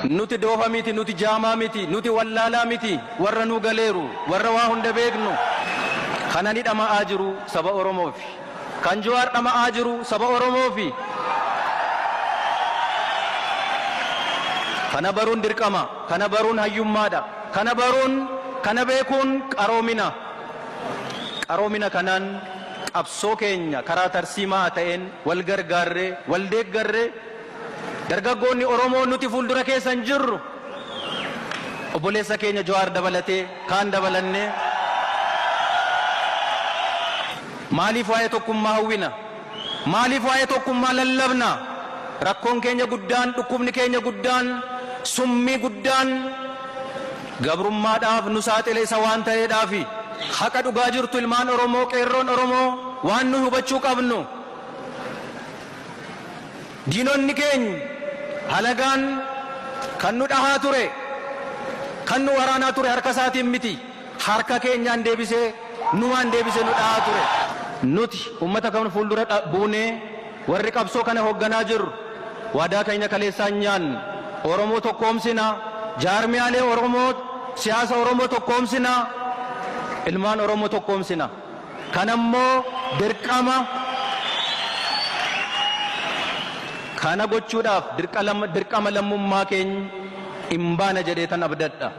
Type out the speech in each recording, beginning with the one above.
nuti doofa miti, nuti jaamaa miti, nuti wallaalaa miti, warra nu galeeru, warra waa hunda beeknu. Kana ni dhama'aa jiru saba Oromoofi. Kan Jawaar dhama'aa jiru saba Oromoofi. Kana baruun dirqama, kana baruun hayyummaadha, kana beekuun qaroomina. Qaroomina kanaan qabsoo keenya karaa tarsiimaa ta'een wal gargaarree, wal deeggarree dargaggoonni Oromoo nuti fuuldura keessan jirru obboleessa keenya Jawaar dabalatee kaan dabalannee maaliif waa'ee tokkummaa hawwina? Maaliif waa'ee tokkummaa lallabna? Rakkoon keenya guddaan, dhukkubni keenya guddaan, summii guddaan gabrummaadhaaf nu saaxile isa waan ta'eedhaafi haqa dhugaa jirtu ilmaan Oromoo, qeerroon Oromoo waan nu hubachuu qabnu. Diinonni keenya halagaan kan nu dhahaa ture, kan nu waraanaa ture harka isaatiin miti, harka keenyaan deebisee numaan deebisee nu dhahaa ture. Nuti ummata kan fuuldura buunee warri qabsoo kana hoogganaa jirru waadaa keenya kaleessaan nyaanne Oromoo tokkoomsina, jaarmiyaalee Oromoo, siyaasa Oromoo tokkoomsina, ilmaan Oromoo tokkoomsina. Kanammoo kana gochuudhaaf dirqama lammummaa keenya hin baana jedhee tan abdadha.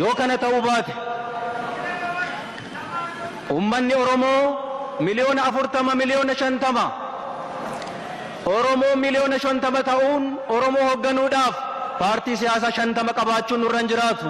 Yoo kana ta'uu baate ummanni Oromoo miliyoona 40, miliyoona 50, Oromoo miliyoona 50 ta'uun Oromoo hoogganuudhaaf paartii siyaasaa 50 qabaachuun nurra hin jiraatu.